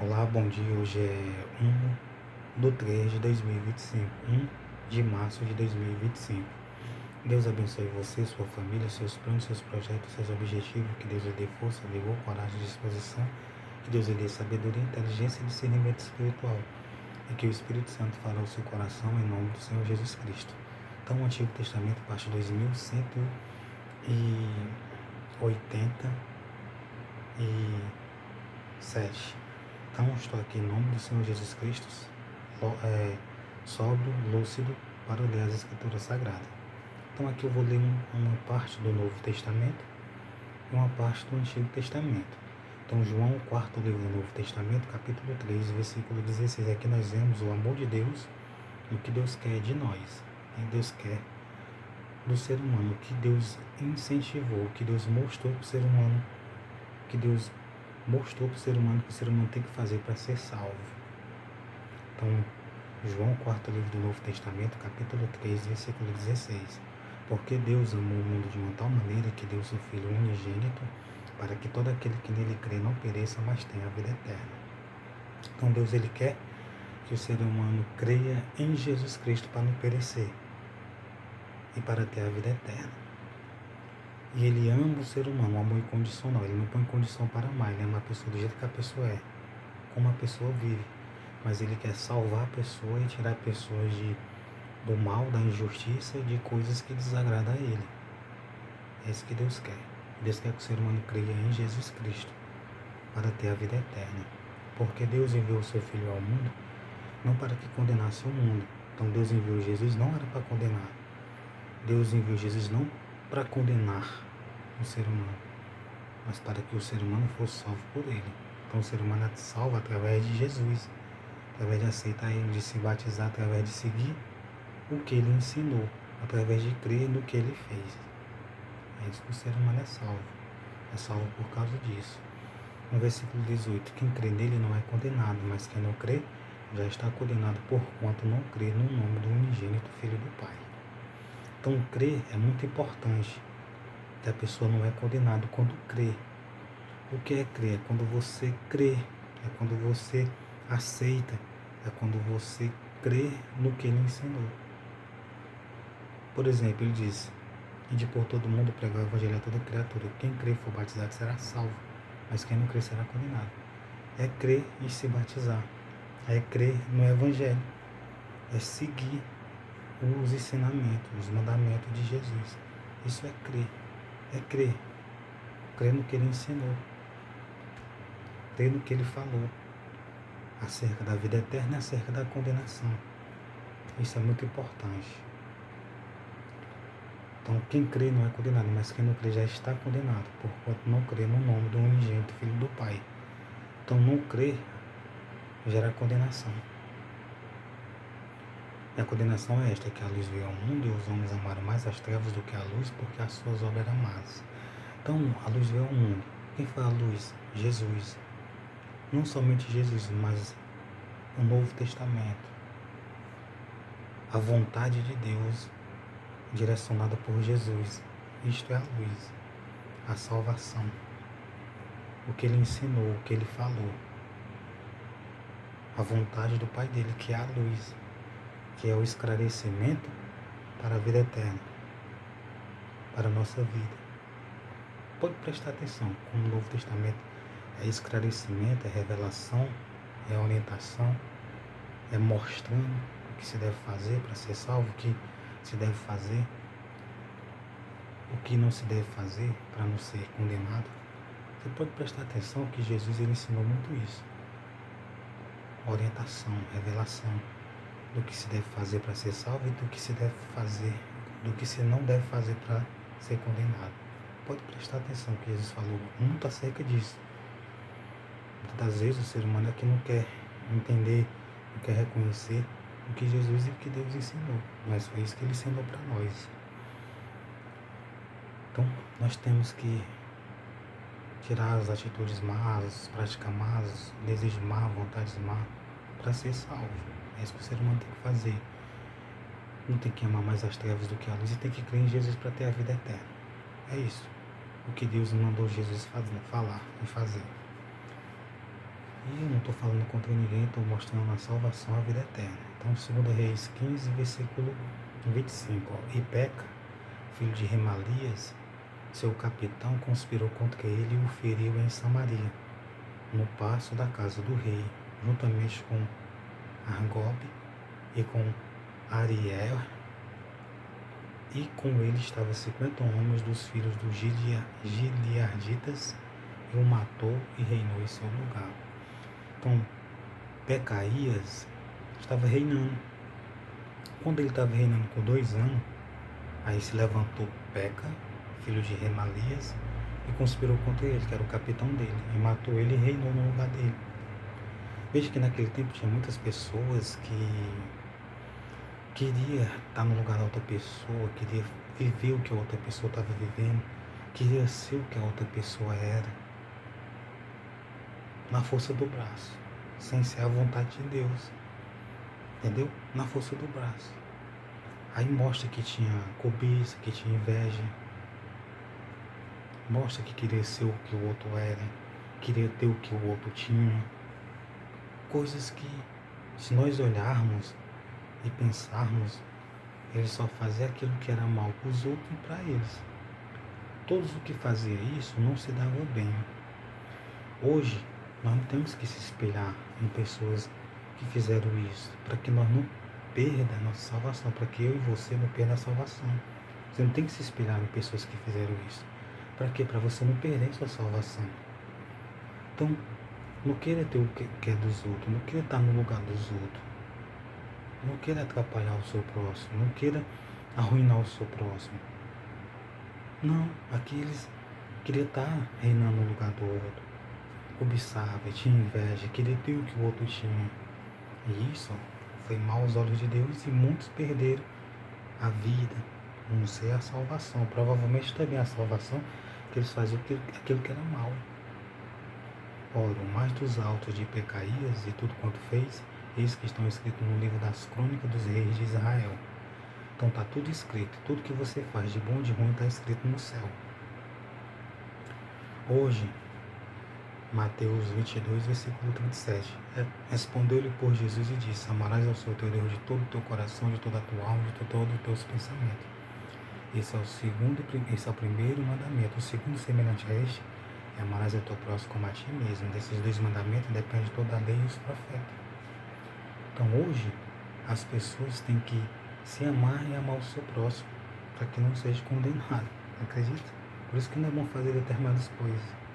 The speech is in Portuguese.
Olá, bom dia. Hoje é 1/3 de 2025, 1 de março de 2025. Deus abençoe você, sua família, seus planos, seus projetos, seus objetivos. Que Deus lhe dê força, vigor, coragem, disposição. Que Deus lhe dê sabedoria, inteligência e discernimento espiritual. E que o Espírito Santo fale ao seu coração em nome do Senhor Jesus Cristo. Então, o Antigo Testamento, parte 2187. Então, estou aqui em nome do Senhor Jesus Cristo, sóbrio, lúcido, para ler as Escrituras Sagradas. Então, aqui eu vou ler uma parte do Novo Testamento e uma parte do Antigo Testamento. Então, João, o quarto livro do Novo Testamento, capítulo 3, versículo 16. Aqui nós vemos o amor de Deus e o que Deus quer de nós. O que Deus quer do ser humano, o que Deus incentivou, o que Deus mostrou para o ser humano, que Deus mostrou para o ser humano que o ser humano tem que fazer para ser salvo. Então, João, quarto livro do Novo Testamento, capítulo 3, versículo 16. Porque Deus amou o mundo de uma tal maneira que deu seu Filho unigênito, para que todo aquele que nele crê não pereça, mas tenha a vida eterna. Então, Deus ele quer que o ser humano creia em Jesus Cristo para não perecer e para ter a vida eterna. E ele ama o ser humano, um amor incondicional. Ele não põe condição para amar, ele ama a pessoa do jeito que a pessoa é, como a pessoa vive. Mas ele quer salvar a pessoa e tirar a pessoa do mal, da injustiça e de coisas que desagradam a ele. É isso que Deus quer. Deus quer que o ser humano creia em Jesus Cristo para ter a vida eterna. Porque Deus enviou o seu Filho ao mundo não para que condenasse o mundo. Então Deus enviou Jesus não era para condenar. Deus enviou Jesus não para condenar o ser humano, mas para que o ser humano fosse salvo por ele. Então o ser humano é salvo através de Jesus, através de aceitar ele, de se batizar, através de seguir o que ele ensinou, através de crer no que ele fez. É isso que o ser humano é salvo. É salvo por causa disso. No versículo 18, quem crê nele não é condenado, mas quem não crê já está condenado por quanto não crê no nome do unigênito Filho do Pai. Então, crer é muito importante. Que a pessoa não é condenada quando crê. O que é crer? É quando você crê. É quando você aceita. É quando você crê no que ele ensinou. Por exemplo, ele diz: ide por todo mundo, pregar o evangelho a toda criatura. Quem crê e for batizado será salvo, mas quem não crê será condenado. É crer e se batizar. É crer no evangelho. É seguir os ensinamentos, os mandamentos de Jesus. Isso é crer. É crer. Crer no que ele ensinou. Crer no que ele falou. Acerca da vida eterna e acerca da condenação. Isso é muito importante. Então, quem crê não é condenado, mas quem não crê já está condenado, porquanto não crê no nome do unigênito Filho do Pai. Então, não crer gera condenação. E a condenação é esta, que a luz veio ao mundo e os homens amaram mais as trevas do que a luz, porque as suas obras eram más. Então, a luz veio ao mundo. Quem foi a luz? Jesus. Não somente Jesus, mas o Novo Testamento. A vontade de Deus direcionada por Jesus. Isto é a luz, a salvação. O que ele ensinou, o que ele falou. A vontade do Pai dele, que é a luz, que é o esclarecimento para a vida eterna, para a nossa vida. Pode prestar atenção, como o Novo Testamento é esclarecimento, é revelação, é orientação, é mostrando o que se deve fazer para ser salvo, o que se deve fazer, o que não se deve fazer para não ser condenado. Você pode prestar atenção que Jesus ele ensinou muito isso. Orientação, revelação do que se deve fazer para ser salvo e do que se deve fazer, do que se não deve fazer para ser condenado. Pode prestar atenção que Jesus falou muito acerca disso. Muitas das vezes o ser humano é que não quer entender, não quer reconhecer o que Jesus e o que Deus ensinou, mas foi isso que ele ensinou para nós. Então, nós temos que tirar as atitudes más, práticas más, desejos más, vontades más, para ser salvo. É isso que o ser humano tem que fazer. Não tem que amar mais as trevas do que a luz e tem que crer em Jesus para ter a vida eterna. É isso. O que Deus mandou Jesus falar e fazer. E eu não estou falando contra ninguém, estou mostrando a salvação, a vida eterna. Então, 2 Reis 15, versículo 25. Ó. E Peca, filho de Remalias, seu capitão, conspirou contra ele e o feriu em Samaria, no paço da casa do rei, juntamente com Argobe e com Ariel, e com ele estavam 50 homens dos filhos dos Gileaditas, e o matou e reinou em seu lugar. Então, Pecaías estava reinando. Quando ele estava reinando com 2 anos, aí se levantou Peca, filho de Remalias, e conspirou contra ele, que era o capitão dele, e matou ele e reinou no lugar dele. Veja que naquele tempo tinha muitas pessoas que queria estar no lugar da outra pessoa, queria viver o que a outra pessoa estava vivendo, queria ser o que a outra pessoa era, na força do braço, sem ser a vontade de Deus, entendeu? Na força do braço. Aí mostra que tinha cobiça, que tinha inveja, mostra que queria ser o que o outro era, queria ter o que o outro tinha, coisas que, se nós olharmos e pensarmos, ele só fazia aquilo que era mal para os outros e para eles. Todos os que faziam isso não se davam bem. Hoje, nós não temos que se espelhar em pessoas que fizeram isso, para que nós não perda a nossa salvação, para que eu e você não perda a salvação. Você não tem que se espelhar em pessoas que fizeram isso. Para quê? Para você não perder a sua salvação. Então, não queira ter o que é dos outros, não queira estar no lugar dos outros. Não queira atrapalhar o seu próximo, não queira arruinar o seu próximo. Não, aqui eles queriam estar reinando no lugar do outro. Cobiçava, tinha inveja, queria ter o que o outro tinha. E isso foi mal aos olhos de Deus e muitos perderam a vida, não sei a salvação. Provavelmente também a salvação, que eles faziam aquilo que era mal. Ora, o mais dos altos de Pecaías e tudo quanto fez, eis que estão escritos no livro das crônicas dos reis de Israel. Então está tudo escrito, tudo que você faz de bom e de ruim está escrito no céu. Hoje, Mateus 22, versículo 37. Respondeu-lhe por Jesus e disse: Amarás ao Senhor teu Deus de todo o teu coração, de toda a tua alma, de todos os teus pensamentos. Esse é o primeiro mandamento. O segundo, semelhante a este, é amarás ao teu próximo como a ti mesmo. Desses 2 mandamentos depende toda a lei e os profetas. Então hoje, as pessoas têm que se amar e amar o seu próximo, para que não seja condenado. Acredita? Por isso que não é bom fazer determinadas coisas.